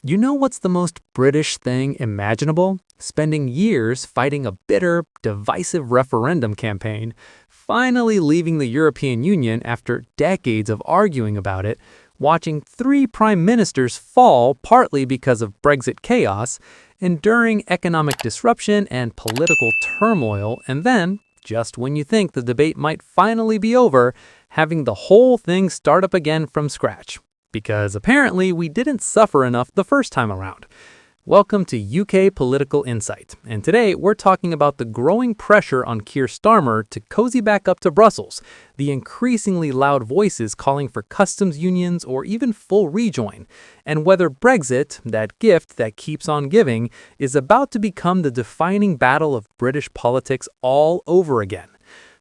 You know what's the most British thing imaginable? Spending years fighting a bitter, divisive referendum campaign, finally leaving the European Union after decades of arguing about it, watching three prime ministers fall partly because of Brexit chaos, enduring economic disruption and political turmoil, and then, just when you think the debate might finally be over, having the whole thing start up again from scratch. Because apparently we didn't suffer enough the first time around. Welcome to UK Political Insight, and today we're talking about the growing pressure on Keir Starmer to cozy back up to Brussels, the increasingly loud voices calling for customs unions or even full rejoin, and whether Brexit, that gift that keeps on giving, is about to become the defining battle of British politics all over again.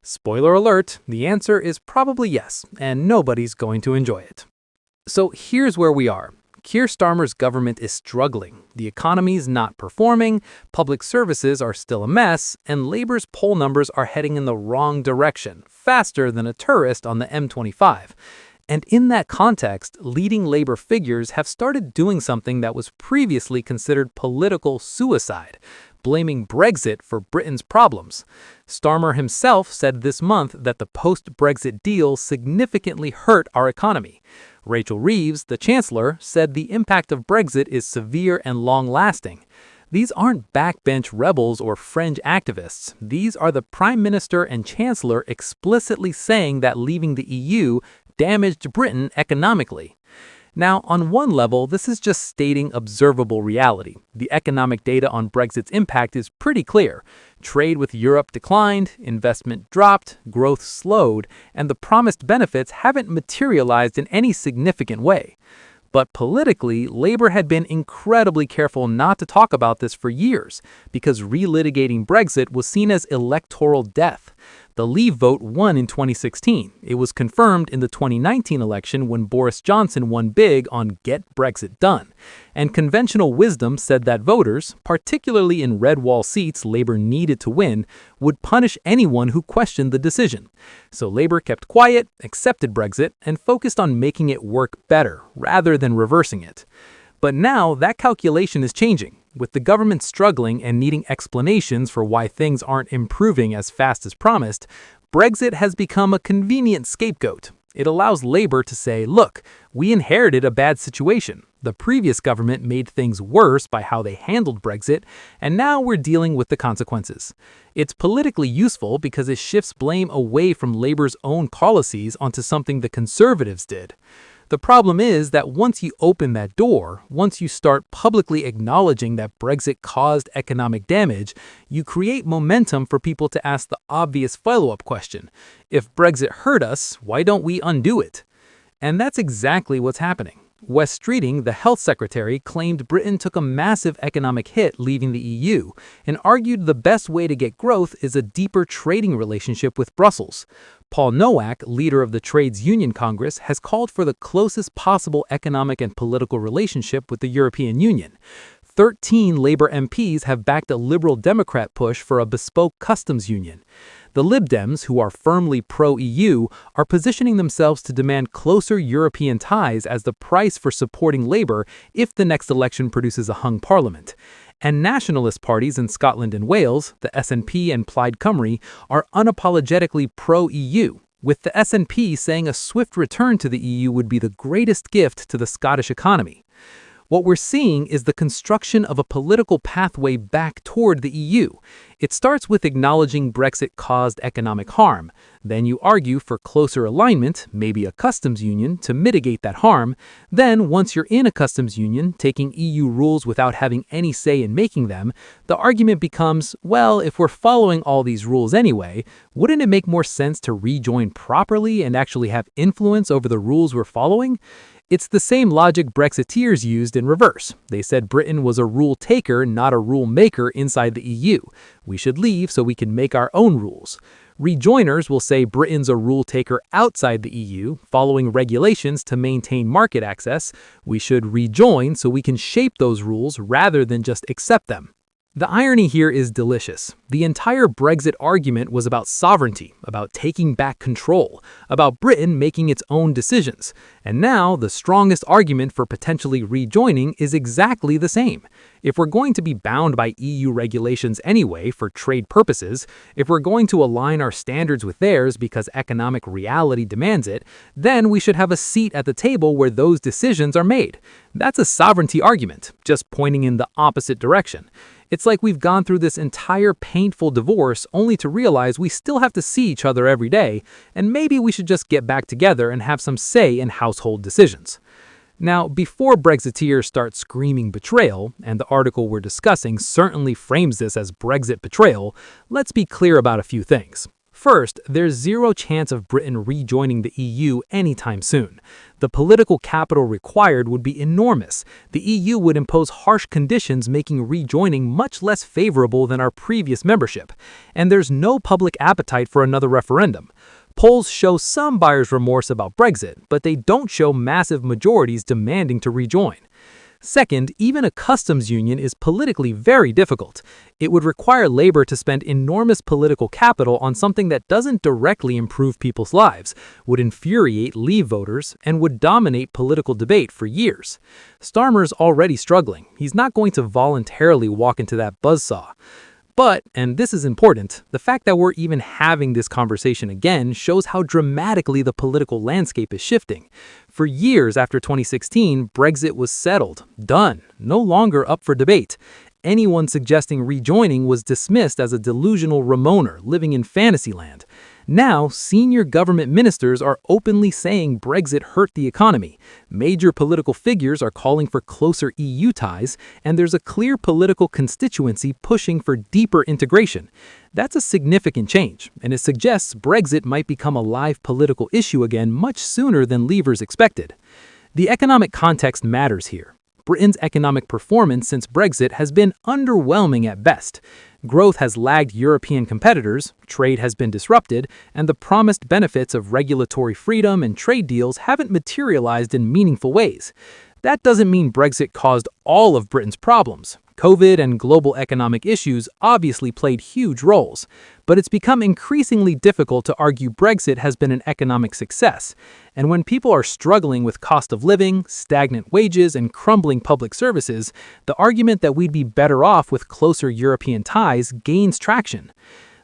Spoiler alert, the answer is probably yes, and nobody's going to enjoy it. So here's where we are. Keir Starmer's government is struggling, the economy's not performing, public services are still a mess, and Labour's poll numbers are heading in the wrong direction, faster than a tourist on the M25. And in that context, leading Labour figures have started doing something that was previously considered political suicide, blaming Brexit for Britain's problems. Starmer himself said this month that the post-Brexit deal significantly hurt our economy. Rachel Reeves, the Chancellor, said the impact of Brexit is severe and long-lasting. These aren't backbench rebels or fringe activists. These are the Prime Minister and Chancellor explicitly saying that leaving the EU damaged Britain economically. Now, on one level, this is just stating observable reality. The economic data on Brexit's impact is pretty clear. Trade with Europe declined, investment dropped, growth slowed, and the promised benefits haven't materialized in any significant way. But politically, Labour had been incredibly careful not to talk about this for years, because relitigating Brexit was seen as electoral death. The Leave vote won in 2016. It was confirmed in the 2019 election when Boris Johnson won big on Get Brexit Done. And conventional wisdom said that voters, particularly in red wall seats Labour needed to win, would punish anyone who questioned the decision. So Labour kept quiet, accepted Brexit, and focused on making it work better, rather than reversing it. But now that calculation is changing. With the government struggling and needing explanations for why things aren't improving as fast as promised, Brexit has become a convenient scapegoat. It allows Labour to say, look, we inherited a bad situation. The previous government made things worse by how they handled Brexit, and now we're dealing with the consequences. It's politically useful because it shifts blame away from Labour's own policies onto something the Conservatives did. The problem is that once you open that door, once you start publicly acknowledging that Brexit caused economic damage, you create momentum for people to ask the obvious follow-up question. If Brexit hurt us, why don't we undo it? And that's exactly what's happening. Wes Streeting, the health secretary, claimed Britain took a massive economic hit leaving the EU and argued the best way to get growth is a deeper trading relationship with Brussels. Paul Nowak, leader of the Trades Union Congress, has called for the closest possible economic and political relationship with the European Union. 13 Labour MPs have backed a Liberal Democrat push for a bespoke customs union. The Lib Dems, who are firmly pro-EU, are positioning themselves to demand closer European ties as the price for supporting Labour if the next election produces a hung parliament. And nationalist parties in Scotland and Wales, the SNP and Plaid Cymru, are unapologetically pro-EU, with the SNP saying a swift return to the EU would be the greatest gift to the Scottish economy. What we're seeing is the construction of a political pathway back toward the EU. It starts with acknowledging Brexit caused economic harm. Then you argue for closer alignment, maybe a customs union, to mitigate that harm. Then, once you're in a customs union, taking EU rules without having any say in making them, the argument becomes, well, if we're following all these rules anyway, wouldn't it make more sense to rejoin properly and actually have influence over the rules we're following? It's the same logic Brexiteers used in reverse. They said Britain was a rule taker, not a rule maker inside the EU. We should leave so we can make our own rules. Rejoiners will say Britain's a rule taker outside the EU, following regulations to maintain market access. We should rejoin so we can shape those rules rather than just accept them. The irony here is delicious. The entire Brexit argument was about sovereignty, about taking back control, about Britain making its own decisions. And now, the strongest argument for potentially rejoining is exactly the same. If we're going to be bound by EU regulations anyway for trade purposes, if we're going to align our standards with theirs because economic reality demands it, then we should have a seat at the table where those decisions are made. That's a sovereignty argument, just pointing in the opposite direction. It's like we've gone through this entire painful divorce only to realize we still have to see each other every day, and maybe we should just get back together and have some say in household decisions. Now, before Brexiteers start screaming betrayal, and the article we're discussing certainly frames this as Brexit betrayal, let's be clear about a few things. First, there's zero chance of Britain rejoining the EU anytime soon. The political capital required would be enormous. The EU would impose harsh conditions, making rejoining much less favorable than our previous membership. And there's no public appetite for another referendum. Polls show some buyer's remorse about Brexit, but they don't show massive majorities demanding to rejoin. Second, even a customs union is politically very difficult. It would require Labour to spend enormous political capital on something that doesn't directly improve people's lives, would infuriate Leave voters, and would dominate political debate for years. Starmer's already struggling. He's not going to voluntarily walk into that buzzsaw. But, and this is important, the fact that we're even having this conversation again shows how dramatically the political landscape is shifting. For years after 2016, Brexit was settled, done, no longer up for debate. Anyone suggesting rejoining was dismissed as a delusional Ramoner living in Fantasyland. Now, senior government ministers are openly saying Brexit hurt the economy. Major political figures are calling for closer EU ties, and there's a clear political constituency pushing for deeper integration. That's a significant change, and it suggests Brexit might become a live political issue again much sooner than Leavers expected. The economic context matters here. Britain's economic performance since Brexit has been underwhelming at best. Growth has lagged European competitors, trade has been disrupted, and the promised benefits of regulatory freedom and trade deals haven't materialized in meaningful ways. That doesn't mean Brexit caused all of Britain's problems. COVID and global economic issues obviously played huge roles, but it's become increasingly difficult to argue Brexit has been an economic success. And when people are struggling with cost of living, stagnant wages, and crumbling public services, the argument that we'd be better off with closer European ties gains traction.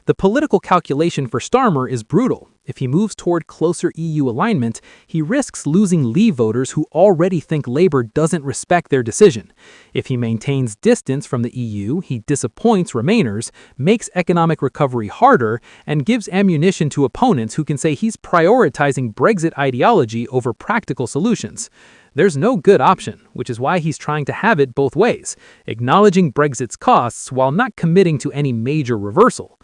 The political calculation for Starmer is brutal. If he moves toward closer EU alignment, he risks losing Leave voters who already think Labour doesn't respect their decision. If he maintains distance from the EU, he disappoints Remainers, makes economic recovery harder, and gives ammunition to opponents who can say he's prioritizing Brexit ideology over practical solutions. There's no good option, which is why he's trying to have it both ways, acknowledging Brexit's costs while not committing to any major reversal.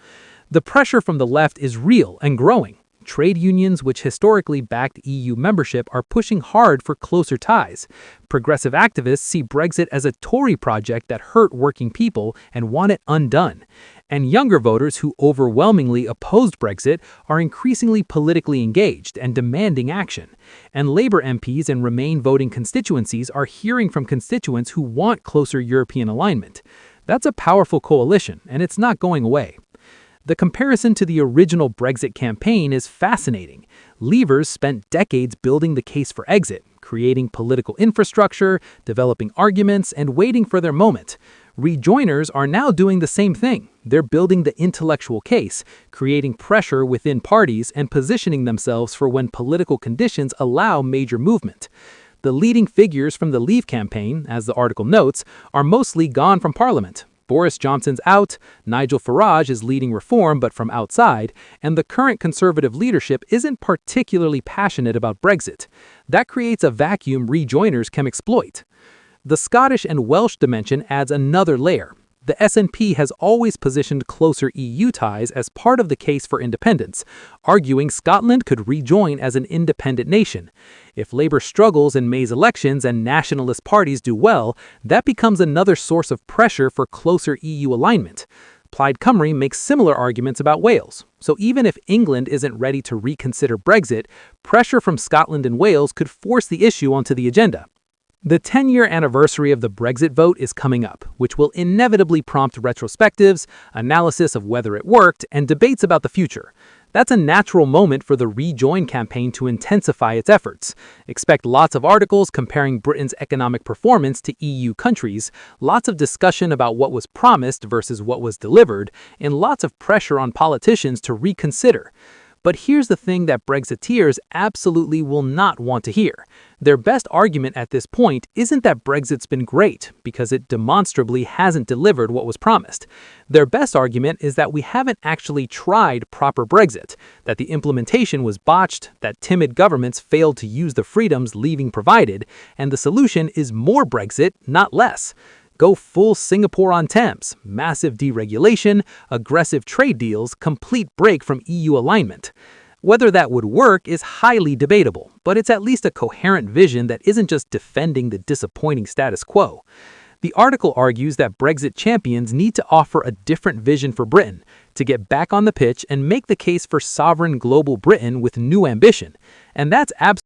The pressure from the left is real and growing. Trade unions, which historically backed EU membership, are pushing hard for closer ties. Progressive activists see Brexit as a Tory project that hurt working people and want it undone. And younger voters who overwhelmingly opposed Brexit are increasingly politically engaged and demanding action. And Labour MPs in Remain voting constituencies are hearing from constituents who want closer European alignment. That's a powerful coalition, and it's not going away. The comparison to the original Brexit campaign is fascinating. Leavers spent decades building the case for exit, creating political infrastructure, developing arguments, and waiting for their moment. Rejoiners are now doing the same thing. They're building the intellectual case, creating pressure within parties, and positioning themselves for when political conditions allow major movement. The leading figures from the Leave campaign, as the article notes, are mostly gone from Parliament. Boris Johnson's out, Nigel Farage is leading reform but from outside, and the current Conservative leadership isn't particularly passionate about Brexit. That creates a vacuum rejoiners can exploit. The Scottish and Welsh dimension adds another layer. The SNP has always positioned closer EU ties as part of the case for independence, arguing Scotland could rejoin as an independent nation. If Labour struggles in May's elections and nationalist parties do well, that becomes another source of pressure for closer EU alignment. Plaid Cymru makes similar arguments about Wales. So even if England isn't ready to reconsider Brexit, pressure from Scotland and Wales could force the issue onto the agenda. The 10-year anniversary of the Brexit vote is coming up, which will inevitably prompt retrospectives, analysis of whether it worked, and debates about the future. That's a natural moment for the Rejoin campaign to intensify its efforts. Expect lots of articles comparing Britain's economic performance to EU countries, lots of discussion about what was promised versus what was delivered, and lots of pressure on politicians to reconsider. But here's the thing that Brexiteers absolutely will not want to hear. Their best argument at this point isn't that Brexit's been great, because it demonstrably hasn't delivered what was promised. Their best argument is that we haven't actually tried proper Brexit, that the implementation was botched, that timid governments failed to use the freedoms leaving provided, and the solution is more Brexit, not less. Go full Singapore on Thames, massive deregulation, aggressive trade deals, complete break from EU alignment. Whether that would work is highly debatable, but it's at least a coherent vision that isn't just defending the disappointing status quo. The article argues that Brexit champions need to offer a different vision for Britain, to get back on the pitch and make the case for sovereign global Britain with new ambition. And that's absolutely